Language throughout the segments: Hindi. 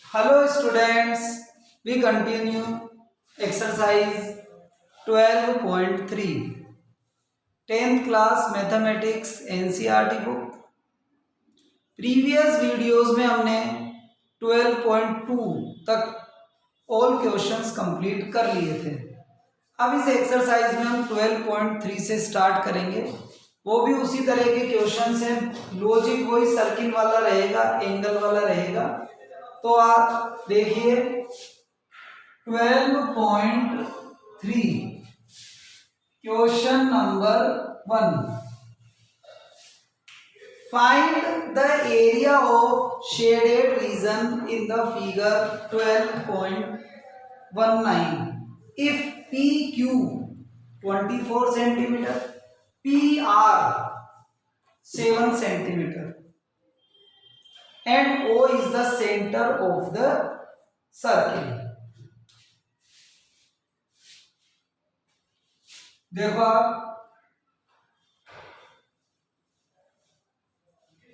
Hello students, we continue exercise 12.3 10th class mathematics NCERT book। Previous videos में हमने 12.2 तक ऑल क्वेश्चंस कंप्लीट कर लिए थे। अब इस एक्सरसाइज में हम 12.3 से स्टार्ट करेंगे। वो भी उसी तरह के क्वेश्चंस हैं, लॉजिक वही सर्किल वाला रहेगा, एंगल वाला रहेगा। तो आप देखिए 12.3 question number 1, find the area of shaded reason in the figure 12.19 if PQ 24 centimetre, PR 7 centimetre and O is the center of the circle। देखो आप,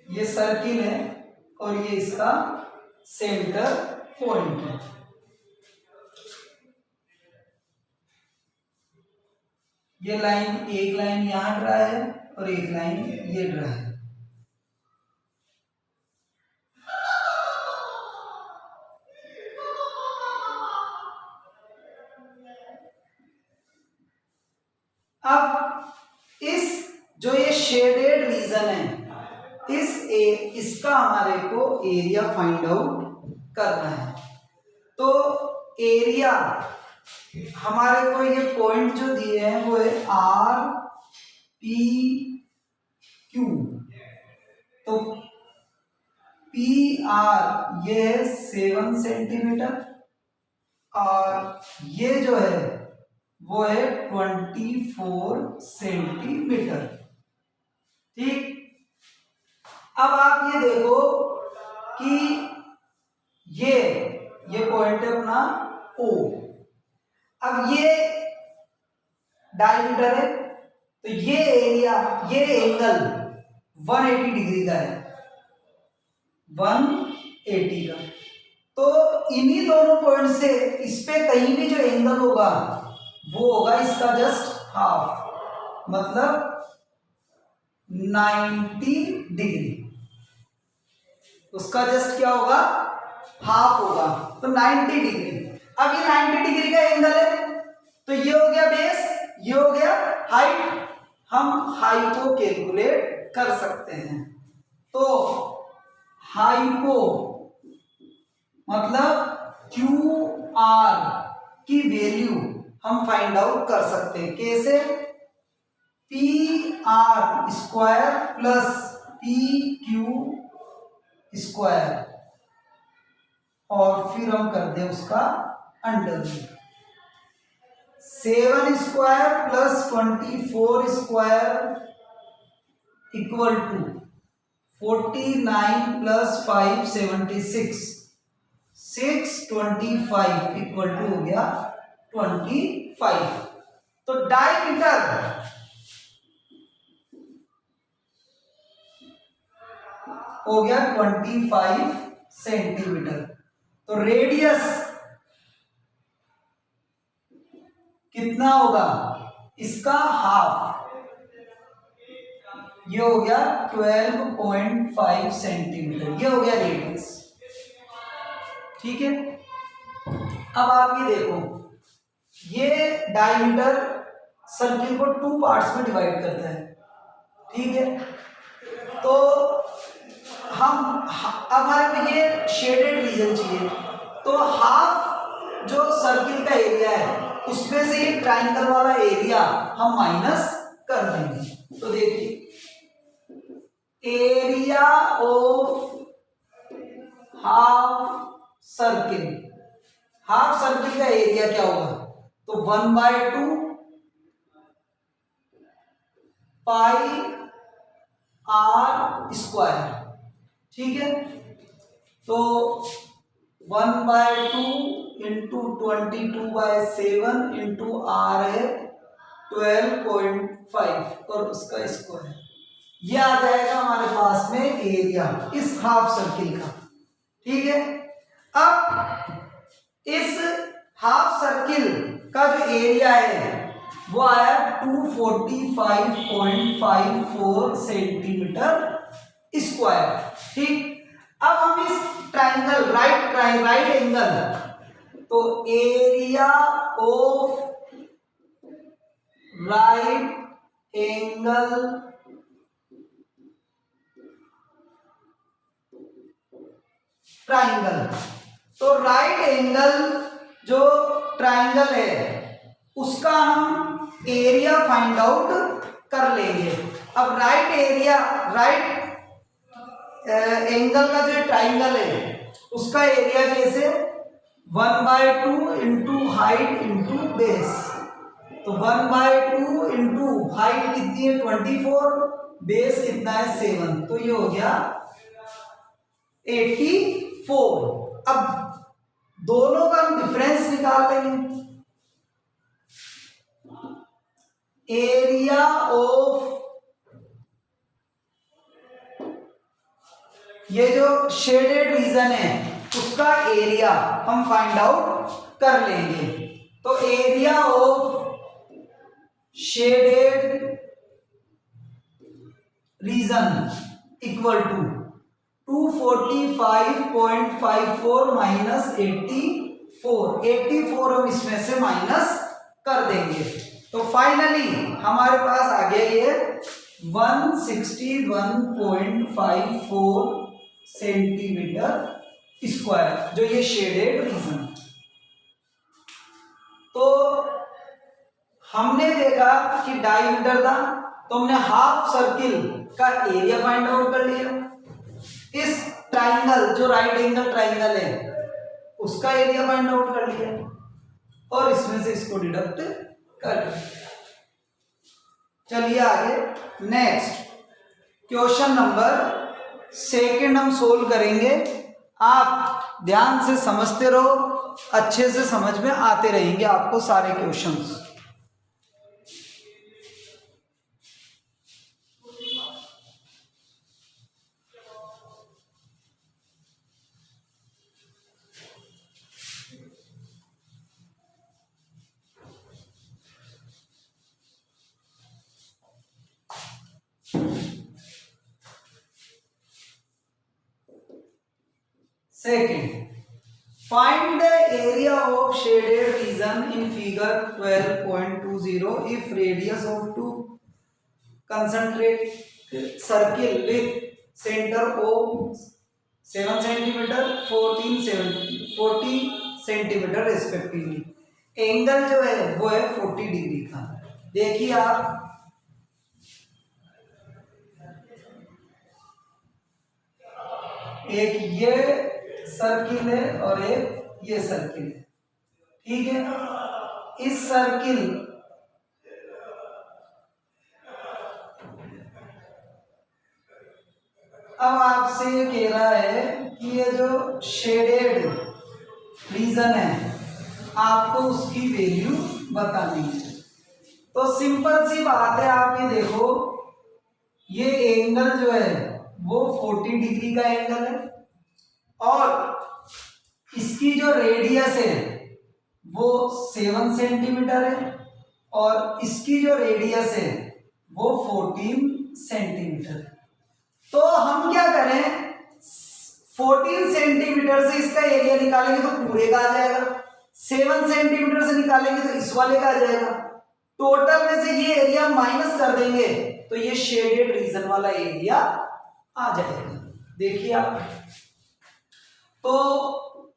ये सर्किल है और ये इसका सेंटर पॉइंट है। ये लाइन, एक लाइन यहां ड्रा है और एक लाइन ये ड्रा है। अब इस जो ये शेडेड रीजन है, इसका हमारे को एरिया फाइंड आउट करना है। तो एरिया हमारे को ये पॉइंट जो दिए हैं वो है RPQ। तो PR ये है 7 सेंटीमीटर और ये जो है वो है 24 सेंटीमीटर। ठीक, अब आप ये देखो कि ये पॉइंट है अपना O। अब ये डायमीटर है, तो ये एरिया, ये एंगल 180 डिग्री का है, 180 का। तो इन्हीं दोनों पॉइंट से इस पे कहीं भी जो एंगल होगा वो होगा इसका जस्ट हाफ, मतलब 90 डिग्री। उसका जस्ट क्या होगा, हाफ होगा, तो 90 डिग्री। अब ये 90 डिग्री का एंगल है, तो ये हो गया बेस, ये हो गया हाइट। हम हाइट को कैलकुलेट कर सकते हैं। तो हाइपो मतलब QR की वैल्यू हम फाइंड आउट कर सकते हैं। कैसे? PR square plus PQ square और फिर हम कर दें उसका under root. 7 square plus 24 square equal to 49 plus 5 76, 625 equal to हो गया 25। तो डायमीटर हो गया 25 सेंटीमीटर। तो रेडियस कितना होगा, इसका हाफ, ये हो गया 12.5 सेंटीमीटर, ये हो गया रेडियस। ठीक है, अब आप ये देखो, ये डायमीटर सर्किल को 2 पार्ट्स में डिवाइड करता है। ठीक है, तो हम अब हमारे को ये शेडेड रीजन चाहिए, तो हाफ जो सर्किल का एरिया है उसमें से ये ट्रायंगल वाला एरिया हम माइनस कर देंगे। तो देखिए, area of half circle, half circle का एरिया क्या होगा, तो 1/2 पाई R स्क्वायर। ठीक है, तो 1/2 इंटू 22/7 इंटू R है 12.5 और उसका स्क्वायर, ये आ जाएगा हमारे पास में एरिया इस हाफ सर्किल का। ठीक है, अब इस हाफ सर्किल का जो एरिया है वो आया 245.54 सेंटीमीटर स्क्वायर। ठीक, अब हम इस ट्राइंगल राइट एंगल, तो area of right angle triangle, तो राइट एंगल जो ट्राइंगल है उसका हम एरिया फाइंड आउट कर लेंगे। अब राइट एंगल का जो ट्राइंगल है उसका एरिया कैसे, 1/2 इंटू हाइट इंटू बेस, तो 1/2 इंटू हाइट कितनी है 24, बेस कितना है 7, तो ये हो गया 84। अब दोनों का हम डिफरेंस निकाल लेंगे। एरिया ऑफ ये जो शेडेड रीजन है उसका एरिया हम फाइंड आउट कर लेंगे। तो area of shaded region equal to 245.54 minus 84 हम इसमें से माइनस कर देंगे, तो फाइनली हमारे पास आ गया ये 161.54 सेंटीमीटर स्क्वायर, जो ये शेडेड रीजन। तो हमने देखा कि डायमीटर था, तो हमने हाफ सर्किल का एरिया फाइंड आउट कर लिया। इस ट्राइंगल जो राइट एंगल ट्राइंगल है उसका एरिया फाइंड आउट कर लिया, और इसमें से इसको डिडक्ट कर लिया। चलिए आगे नेक्स्ट क्वेश्चन नंबर 2 हम सोल्व करेंगे। आप ध्यान से समझते रहो, अच्छे से समझ में आते रहेंगे आपको सारे questions. Second, find the area of shaded region in figure 12.20 if radius of two concentric circle with center of 7 cm 40 centimetre respectively. Angle जो है वो है 40 डिग्री का। देखिए आप एक ये सर्किल है और एक ये सर्किल है, ठीक है। इस सर्किल अब आपसे ये कह रहा है कि ये जो शेडेड रीजन है आपको उसकी वैल्यू बतानी है। तो सिंपल सी बात है, आप ये देखो ये एंगल जो है वो 40 डिग्री का एंगल है, और इसकी जो रेडियस है वो 7 सेंटीमीटर है, और इसकी जो रेडियस है वो 14 सेंटीमीटर है। तो हम क्या करें, 14 सेंटीमीटर से इसका एरिया निकालेंगे तो पूरे का आ जाएगा, 7 सेंटीमीटर से निकालेंगे तो इस वाले का आ जाएगा। टोटल में से ये एरिया माइनस कर देंगे तो ये शेडेड रीजन वाला एरिया आ जाएगा। देखिए आप, तो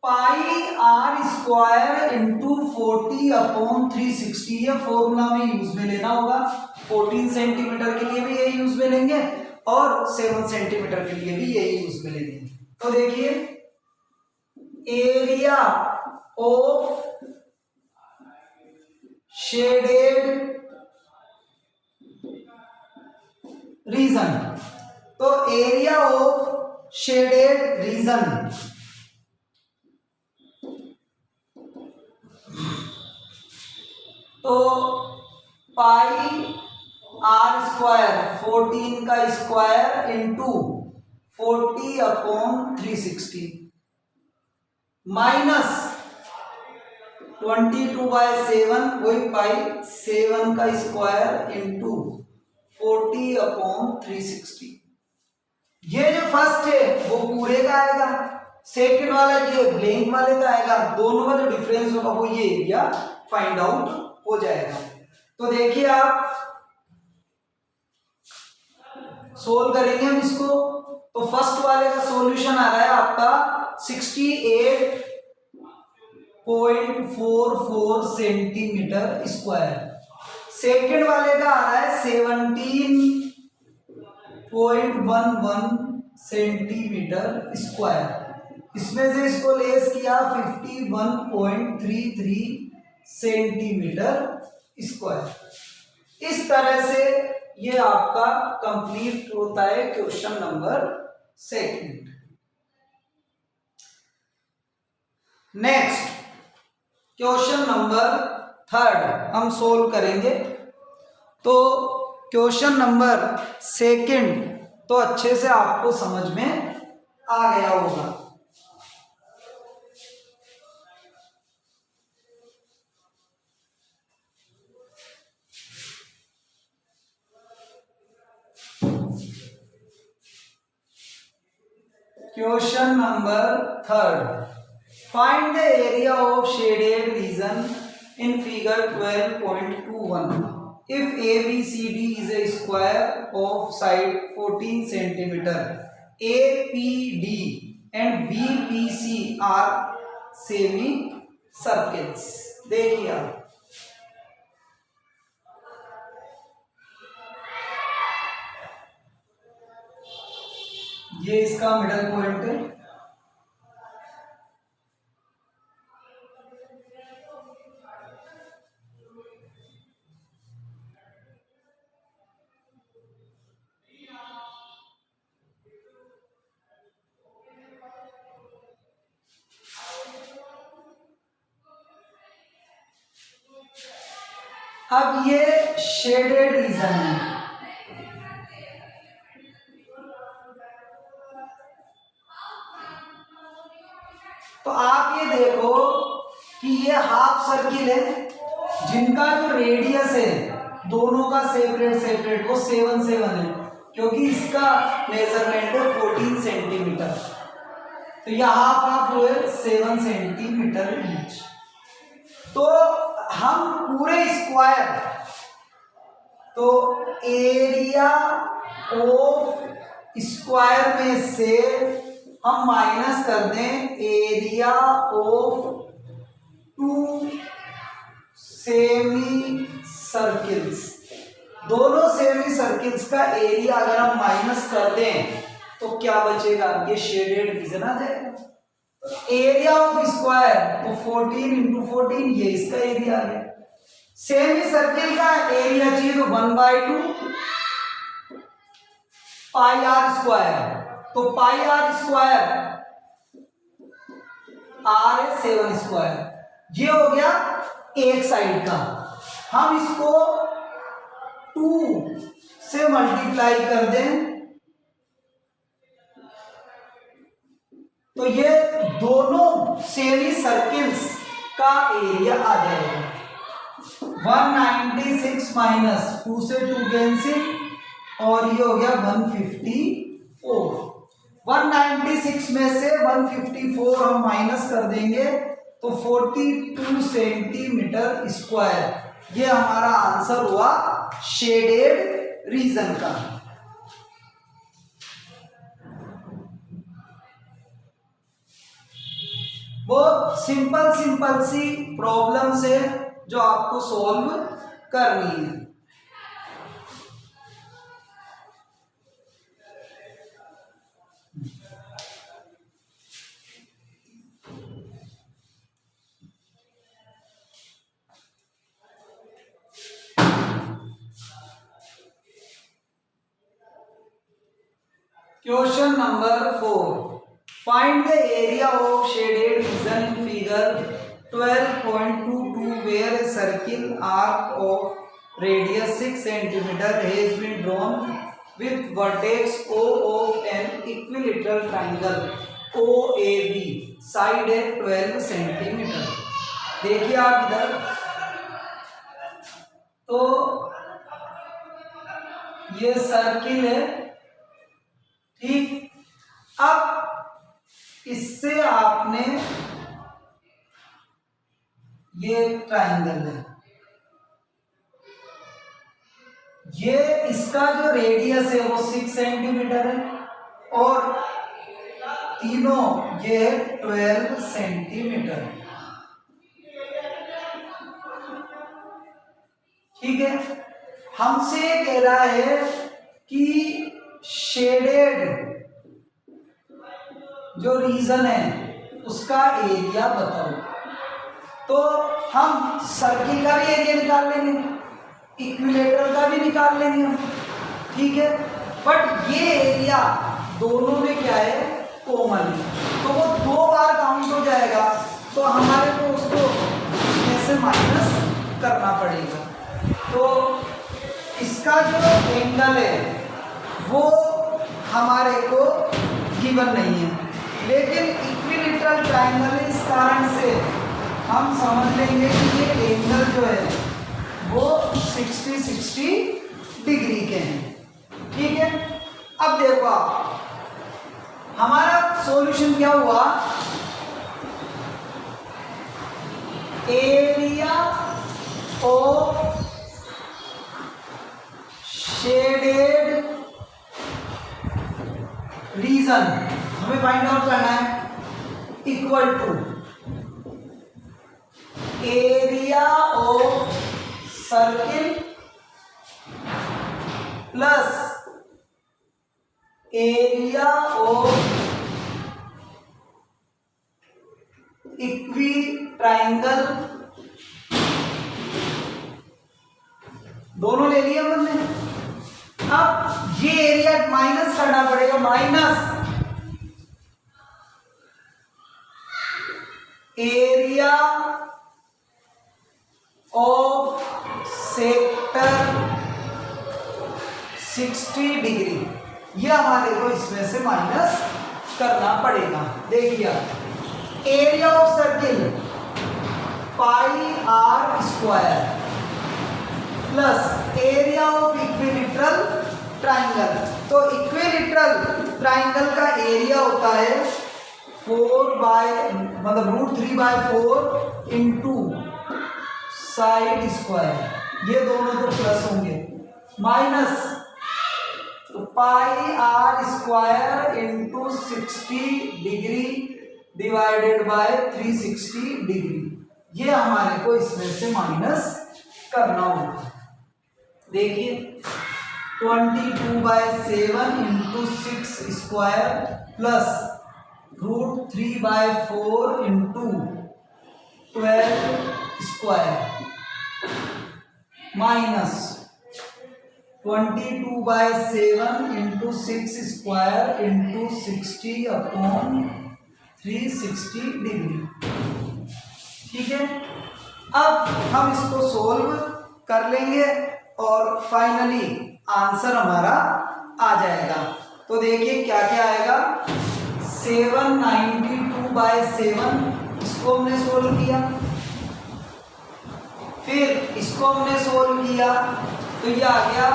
पाई आर स्क्वायर इंटू 40/360 ये फॉर्मूला में यूज में लेना होगा। 14 सेंटीमीटर के लिए भी ये यूज में लेंगे और 7 सेंटीमीटर के लिए भी यही यूज में लेंगे। तो देखिए एरिया ऑफ शेडेड रीजन, तो एरिया ऑफ शेडेड रीजन तो पाई आर स्क्वायर 14 का स्क्वायर इंटू 40/360 माइनस 22/7 वही पाई 7 का स्क्वायर इंटू 40/360। ये जो फर्स्ट है वो पूरे का आएगा, सेकंड वाला ये ब्लैंक वाले का आएगा, दोनों का जो डिफरेंस होगा वो ये एरिया फाइंड आउट हो जाएगा। तो देखिए आप सोल्व करेंगे हम इसको, तो फर्स्ट वाले का सॉल्यूशन आ रहा है आपका 68.44 सेंटीमीटर स्क्वायर, सेकंड वाले का आ रहा है 17.11 सेंटीमीटर स्क्वायर, इसमें से इसको लेस किया 51.33 सेंटीमीटर स्क्वायर। इस तरह से ये आपका कंप्लीट होता है question number second. Next question number third हम सोल्व करेंगे। तो क्वेश्चन नंबर सेकंड तो अच्छे से आपको समझ में आ गया होगा। Question number third, find the area of shaded reason in figure 12.21 if ABCD is a square of side 14 centimeter, APD and BPC are semi circles। देखिए आप ये इसका मिडल पॉइंट है, अब ये शेडेड रीजन है, तो आप ये देखो कि ये हाफ सर्किल है जिनका जो रेडियस है दोनों का सेपरेट सेपरेट वो 7 है, क्योंकि इसका मेजरमेंट है 14 सेंटीमीटर, तो ये हाफ हाफ हुए 7 सेंटीमीटर ईच। तो हम पूरे स्क्वायर, तो एरिया ऑफ स्क्वायर में से हम माइनस कर दें एरिया ऑफ 2 सेमी सर्किल्स, दोनों सेमी सर्किल्स का एरिया अगर हम माइनस कर दें तो क्या बचेगा, ये शेडेड रीजन आ जाएगा। एरिया ऑफ स्क्वायर तो 14 इंटू 14 ये इसका एरिया आ गया। सेमी सर्किल का एरिया चाहिए तो 1/2 पाई आर स्क्वायर, तो पाई आर स्क्वायर आर है 7 स्क्वायर, ये हो गया एक साइड का। हम इसको 2 से मल्टीप्लाई कर दें तो ये दोनों सेमी सर्किल्स का एरिया आ जाएगा। 196 माइनस 2 से 2 कैंसिल और ये हो गया 154। 196 में से 154 हम माइनस कर देंगे तो 42 सेंटीमीटर स्क्वायर, ये हमारा आंसर हुआ शेडेड रीजन का। बहुत सिंपल सिंपल सी प्रॉब्लम्स है जो आपको सॉल्व करनी है। Question number 4, find the area of shaded reason in figure 12.22 where a circle arc of radius 6 cm has been drawn with vertex O of an equilateral triangle O A B side है 12 सेंटीमीटर। देखिए आप इधर, तो ये सर्किल है, ठीक। अब इससे आपने, ये ट्राइंगल है, ये इसका जो रेडियस है वो 6 सेंटीमीटर है और तीनों ये 12 सेंटीमीटर, ठीक है। हमसे ये कह रहा है कि शेडेड जो रीजन है उसका एरिया बताओ। तो हम सर्किल का भी एरिया निकाल लेंगे, इक्विलेटरल का भी निकाल लेंगे हम, ठीक है। बट ये एरिया दोनों में क्या है, कॉमन है, तो वो 2 बार काउंट हो जाएगा, तो हमारे को उसको इसमें से माइनस करना पड़ेगा। तो इसका जो एंगल है वो हमारे को गिवन नहीं है, लेकिन इक्विलेटरल ट्राइंगल है, इस कारण से हम समझ लेंगे कि ये एंगल जो है वो 60 डिग्री के हैं, ठीक है। अब देखो आप, हमारा सॉल्यूशन क्या हुआ, एरिया ऑफ शेडेड रीजन हमें फाइंड आउट करना है, equal to area of circle plus area of equi triangle, दोनों ले लिया हमने। अब ये एरिया माइनस करना पड़ेगा, minus area of sector 60 degree, ये हमारे को इसमें से माइनस करना पड़ेगा। देखिए area of circle pi r square plus area of equilateral triangle, तो इक्विलेटरल ट्राइंगल का एरिया होता है 3/4 इंटू साइड स्क्वायर, ये दोनों तो प्लस होंगे, माइनस तो pi r square into 60 degree divided by 360 degree, ये हमारे को इसमें से माइनस करना होगा। देखिए 22/7 into 6 square plus √3/4 into 12 square minus 22/7 into 6 square into 60/360 degree, ठीक है। अब हम इसको सोल्व कर लेंगे और फाइनली आंसर हमारा आ जाएगा। तो देखिए क्या क्या आएगा, 792/7, इसको हमने सोल्व किया, फिर इसको हमने सोल्व किया, तो ये आ गया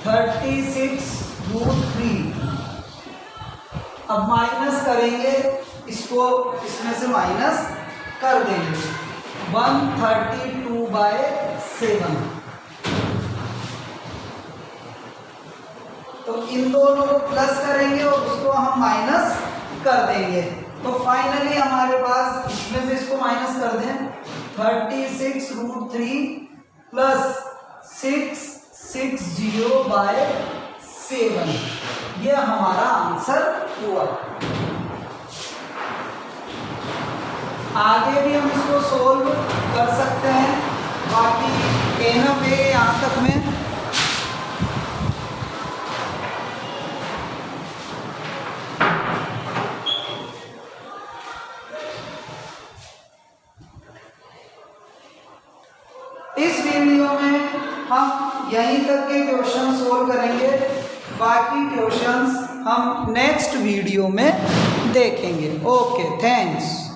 36√3। अब माइनस करेंगे इसको, इसमें से माइनस कर देंगे 132/7, तो इन दोनों को प्लस करेंगे और उसको हम माइनस कर देंगे। तो फाइनली हमारे पास, इसमें से इसको माइनस कर दें, 36√3 प्लस 660/7, ये हमारा आंसर हुआ। आगे भी हम इसको सोल्व कर सकते हैं, बाकी एनफ है यहाँ तक में। इस वीडियो में हम यहीं तक के क्वेश्चन सोल्व करेंगे, बाकी क्वेश्चंस हम नेक्स्ट वीडियो में देखेंगे। Okay, thanks.